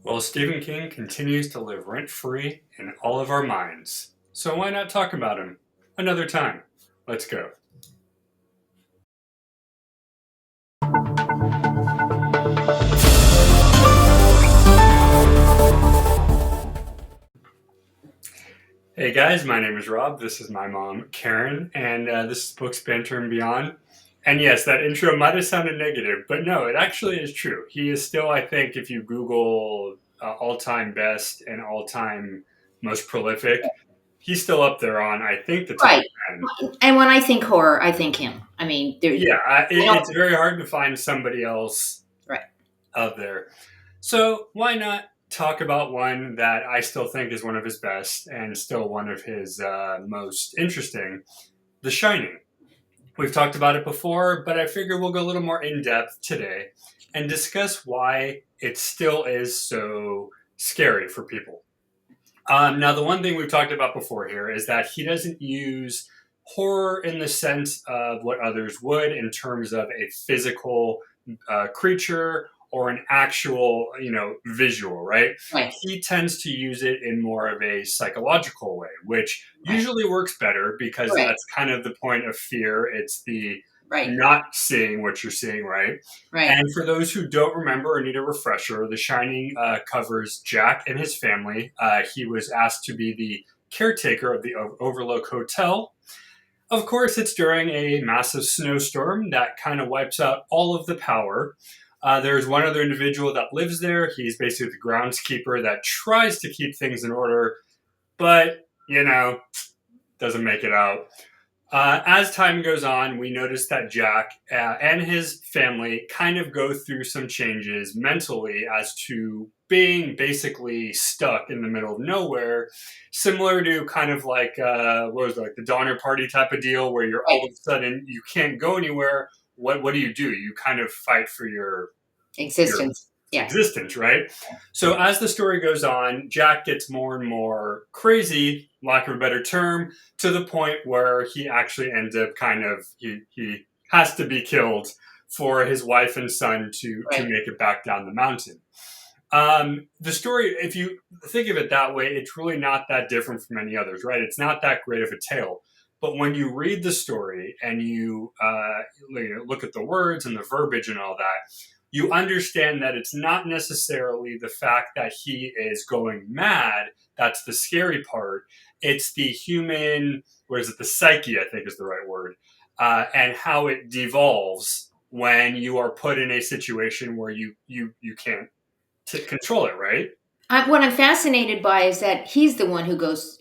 Well, Stephen King continues to live rent-free in all of our minds. So why not talk about him another time? Let's go. Hey guys, my name is Rob. This is my mom, Karen, and this is Books, Banter, and Beyond. And yes, that intro might have sounded negative, but no, it actually is true. He is still, I think, if you Google all-time best and all-time most prolific, he's still up there on, I think, the top Right. 10. And when I think horror, I think him. I mean, there. Yeah, I don't. it's very hard to find somebody else Right. out there. So why not talk about one that I still think is one of his best and still one of his most interesting, The Shining. We've talked about it before, but I figure we'll go a little more in depth today and discuss why it still is so scary for people. Now, the one thing we've talked about before here is that he doesn't use horror in the sense of what others would in terms of a physical creature or an actual, visual, right? Right. He tends to use it in more of a psychological way, which Right. usually works better because Right. that's kind of the point of fear. It's the Right. not seeing what you're seeing, right? Right. And for those who don't remember or need a refresher, The Shining covers Jack and his family. He was asked to be the caretaker of the Overlook Hotel. Of course, it's during a massive snowstorm that kind of wipes out all of the power. There's one other individual that lives there. He's basically the groundskeeper that tries to keep things in order, but, doesn't make it out. As time goes on, we notice that Jack and his family kind of go through some changes mentally as to being basically stuck in the middle of nowhere, similar to kind of like what was it, like the Donner Party type of deal, where you're Right. all of a sudden you can't go anywhere. What do? You kind of fight for your Existence. Yes. existence, right? So as the story goes on, Jack gets more and more crazy, lack of a better term, to the point where he actually ends up he has to be killed for his wife and son to Right. make it back down the mountain. The story, if you think of it that way, it's really not that different from any others, right? It's not that great of a tale. But when you read the story and you look at the words and the verbiage and all that, you understand that it's not necessarily the fact that he is going mad that's the scary part. It's the human, what is it, the psyche, I think is the right word, and how it devolves when you are put in a situation where you can't control it, right? What I'm fascinated by is that he's the one who goes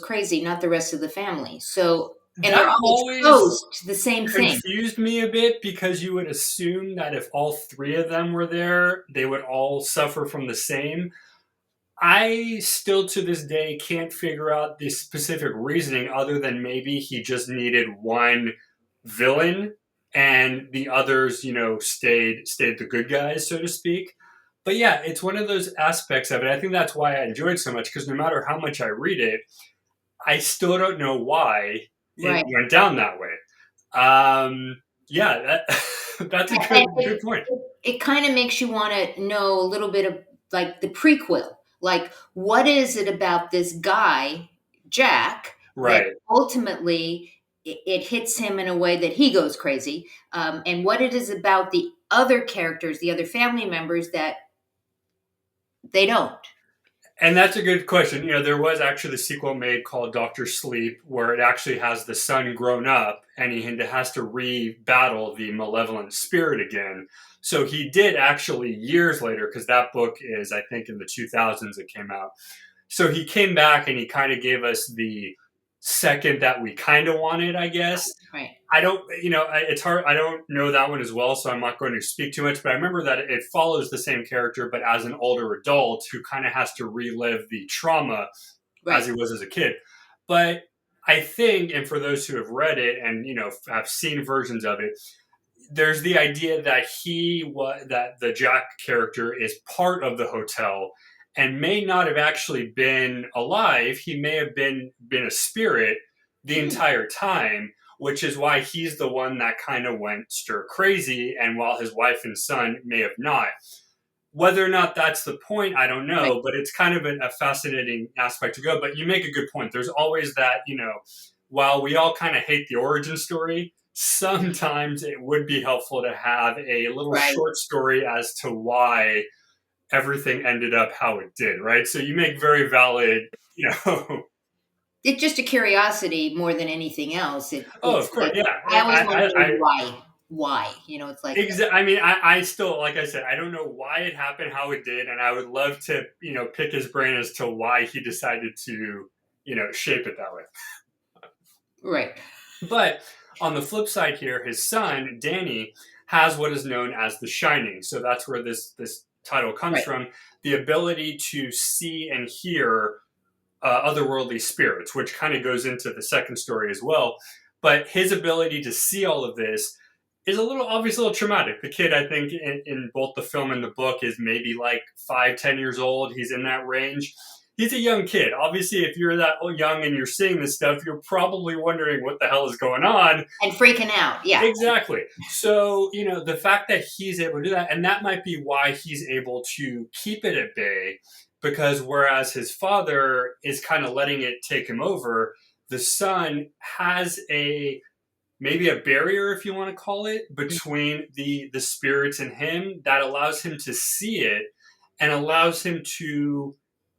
crazy, not the rest of the family. So, and they're That all always exposed to the same thing. confused me a bit because you would assume that if all three of them were there, they would all suffer from the same. I still to this day can't figure out the specific reasoning other than maybe he just needed one villain and the others, stayed the good guys, so to speak. But yeah, it's one of those aspects of it. I think that's why I enjoyed it so much because no matter how much I read it, I still don't know why it Right. went down that way. Yeah, that's a good And good point. it kind of makes you want to know a little bit of like the prequel. Like, what is it about this guy, Jack, that Right. ultimately it hits him in a way that he goes crazy? And what it is about the other characters, the other family members that they don't. And that's a good question. There was actually the sequel made called Doctor Sleep, where it actually has the son grown up and he has to re-battle the malevolent spirit again. So he did actually years later, because that book is, I think, in the 2000s it came out. So he came back and he kind of gave us the second that we kind of wanted, I guess. Right. I don't, it's hard. I don't know that one as well, so I'm not going to speak too much. But I remember that it follows the same character, but as an older adult who kind of has to relive the trauma as Right. he was as a kid. But I think, and for those who have read it and have seen versions of it, there's the idea that that the Jack character is part of the hotel and may not have actually been alive. He may have been a spirit the Hmm. entire time, which is why he's the one that kind of went stir crazy, and while his wife and son may have not. Whether or not that's the point, I don't Right. know, but it's kind of a fascinating aspect to go. But you make a good point. There's always that, while we all kind of hate the origin story, sometimes it would be helpful to have a little Right. short story as to why everything ended up how it did, right? So you make very valid, you know. It's just a curiosity more than anything else. Oh, It's of course, like yeah. I always want to I know why. Why? It's like I mean, I still, like I said, I don't know why it happened, how it did, and I would love to, pick his brain as to why he decided to, shape it that way. right. But on the flip side here, his son Danny has what is known as the Shining. So that's where this title comes Right. from: the ability to see and hear otherworldly spirits, which kind of goes into the second story as well. But his ability to see all of this is obviously a little traumatic. The kid, I think, in both the film and the book, is maybe like 5, 10 years old. He's in that range. He's a young kid. Obviously, if you're that young and you're seeing this stuff, you're probably wondering what the hell is going on. And freaking out. Yeah. Exactly. So, the fact that he's able to do that, and that might be why he's able to keep it at bay, because whereas his father is kind of letting it take him over, the son has maybe a barrier, if you want to call it, between the spirits and him that allows him to see it and allows him to,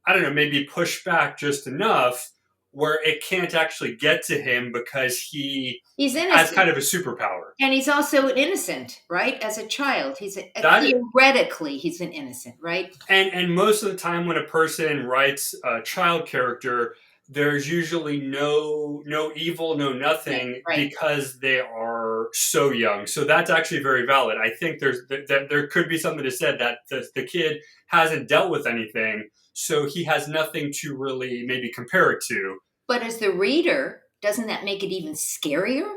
I don't know, maybe push back just enough where it can't actually get to him because he He's has innocent. kind of a superpower. And he's also an innocent, right? As a child, That theoretically he's an innocent, right? and most of the time when a person writes a child character, there's usually no evil, no Right. nothing, Right. because they are so young. So that's actually very valid. I think there could be something to said that the kid hasn't dealt with anything, so he has nothing to really maybe compare it to. But as the reader, doesn't that make it even scarier?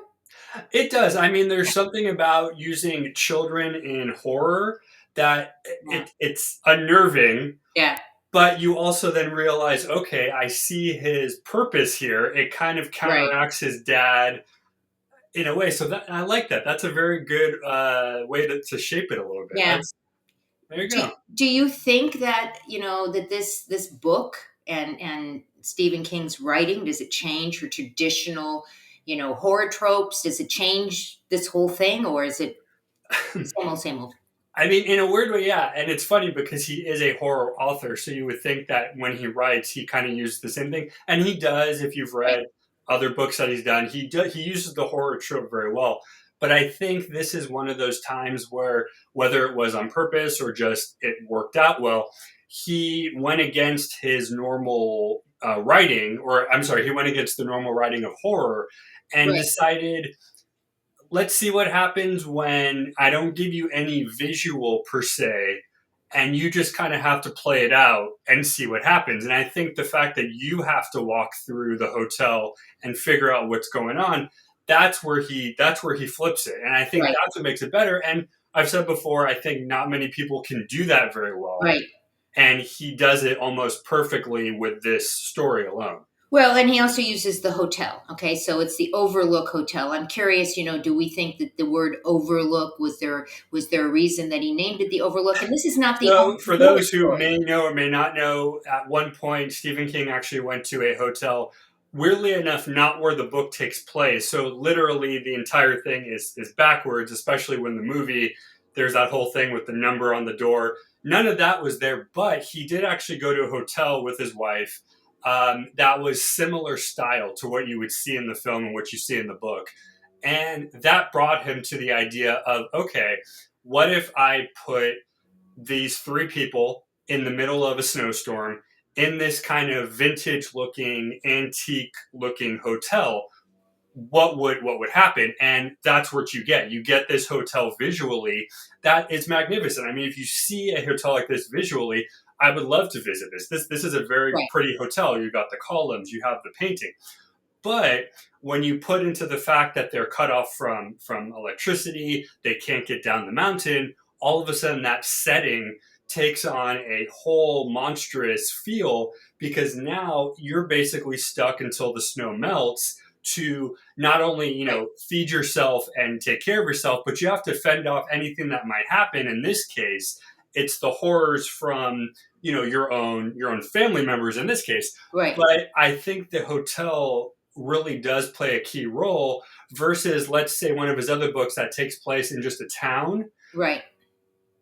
It does. I mean, there's something about using children in horror that Yeah. it's unnerving, Yeah. but you also then realize, okay, I see his purpose here. It kind of Right. counteracts his dad in a way. So that I like that. That's a very good way to shape it a little bit. Yeah. That's There you Do, go. do you think that that this book and Stephen King's writing, does it change your traditional horror tropes? Does it change this whole thing, or is it same old same old? I mean, in a weird way, yeah. And it's funny because he is a horror author, so you would think that when he writes, he kind of uses the same thing, and he does. If you've Right. read other books that he's done, he uses the horror trope very well. But I think this is one of those times where, whether it was on purpose or just it worked out well, he went against his normal writing, or I'm sorry, he went against the normal writing of horror, and Right. decided, let's see what happens when I don't give you any visual per se, and you just kind of have to play it out and see what happens. And I think the fact that you have to walk through the hotel and figure out what's going on, that's where he flips it. And I think Right. that's what makes it better. And I've said before, I think not many people can do that very well. Right. And he does it almost perfectly with this story alone. Well, and he also uses the hotel. Okay, so it's the Overlook Hotel. I'm curious, do we think that the word Overlook, was there a reason that he named it the Overlook? And this is not the So, only for horror those who story. may know or may not know, at one point Stephen King actually went to a hotel. Weirdly enough, not where the book takes place. So, literally, the entire thing is backwards. Especially when the movie, there's that whole thing with the number on the door. None of that was there, but he did actually go to a hotel with his wife that was similar style to what you would see in the film and what you see in the book. And that brought him to the idea of, okay, what if I put these three people in the middle of a snowstorm in this kind of vintage looking, antique looking hotel? What would happen? And that's what you get this hotel visually that is magnificent. I mean, if you see a hotel like this visually, I would love to visit this is a very Right. pretty hotel. You got the columns, you have the painting. But when you put into the fact that they're cut off from electricity, they can't get down the mountain, all of a sudden that setting takes on a whole monstrous feel, because now you're basically stuck until the snow melts to not only, Right. feed yourself and take care of yourself, but you have to fend off anything that might happen in this case. it's the horrors from your own family members in this case. Right. But I think the hotel really does play a key role versus, let's say, one of his other books that takes place in just a town. Right.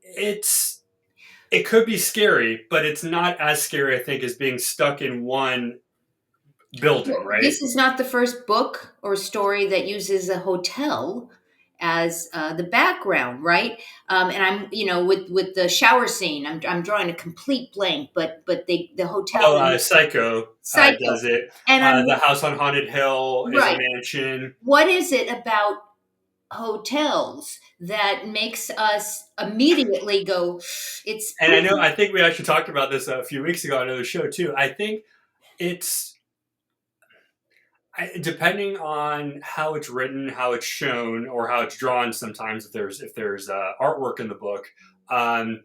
It could be scary, but it's not as scary, I think, as being stuck in one building, Well, right? this is not the first book or story that uses a hotel as the background, right? And I'm, with the shower scene, I'm drawing a complete blank, but the hotel Oh, in Psycho Psycho, does it. and I'm The House on Haunted Hill is a right. mansion. What is it about hotels that makes us immediately go, it's And spooky? I think we actually talked about this a few weeks ago on another show too. I think it's depending on how it's written, how it's shown, or how it's drawn. Sometimes if there's artwork in the book, um,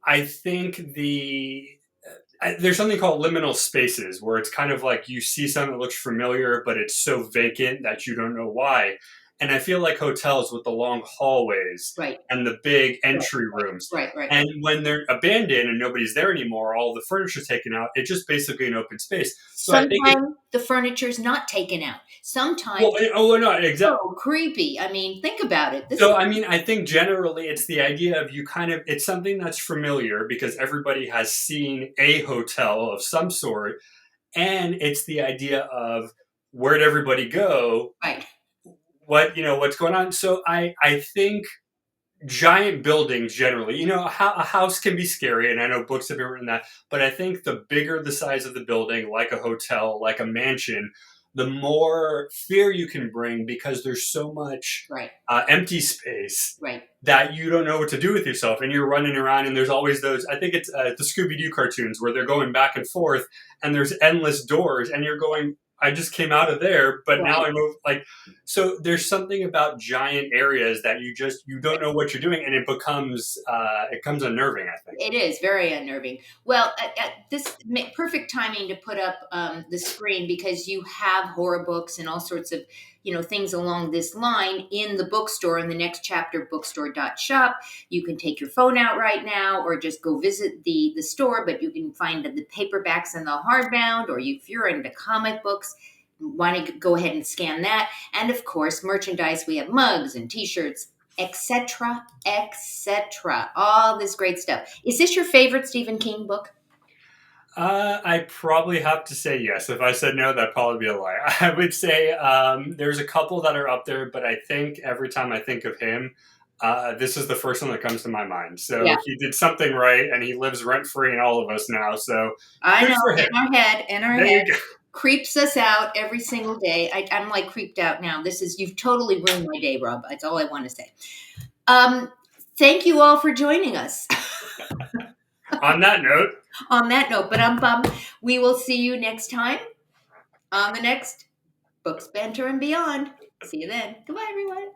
I think there's something called liminal spaces where it's kind of like you see something that looks familiar, but it's so vacant that you don't know why. And I feel like hotels with the long hallways Right, and the big right, entry rooms. right. And when they're abandoned and nobody's there anymore, all the furniture's taken out. It's just basically an open space. So I think it. Sometimes the furniture's not taken out. Sometimes Well, oh no, exactly. so creepy. I mean, think about it. This is So, I mean, I think generally it's the idea of you kind of, it's something that's familiar because everybody has seen a hotel of some sort. And it's the idea of where'd everybody go? right, What's going on? So I think giant buildings generally, a house can be scary. And I know books have been written that, but I think the bigger the size of the building, like a hotel, like a mansion, the more fear you can bring because there's so much right, empty space right. that you don't know what to do with yourself and you're running around and there's always those, I think it's the Scooby-Doo cartoons where they're going back and forth and there's endless doors and you're going, I just came out of there but now Right. I move, like, so there's something about giant areas that you don't know what you're doing and it becomes unnerving, I think. It is very unnerving. Well, this perfect timing to put up the screen because you have horror books and all sorts of things along this line in the bookstore in the next chapter bookstore.shop. You can take your phone out right now or just go visit the store, but you can find the paperbacks and the hardbound, or if you're into comic books, want to go ahead and scan that. And of course, merchandise. We have mugs and t-shirts, etc., etc. All this great stuff. Is this your favorite Stephen King book? I probably have to say yes. If I said no, that'd probably be a lie. I would say there's a couple that are up there, but I think every time I think of him, this is the first one that comes to my mind. So Yeah, he did something right, and he lives rent free in all of us now. So I good know. for him. In our There head, you go. creeps us out every single day. I'm like creeped out now. You've totally ruined my day, Rob. That's all I want to say. Um, Thank you all for joining us. On that note, On that note, but we will see you next time on the next Books, Banter, and Beyond. See you then. Goodbye, everyone.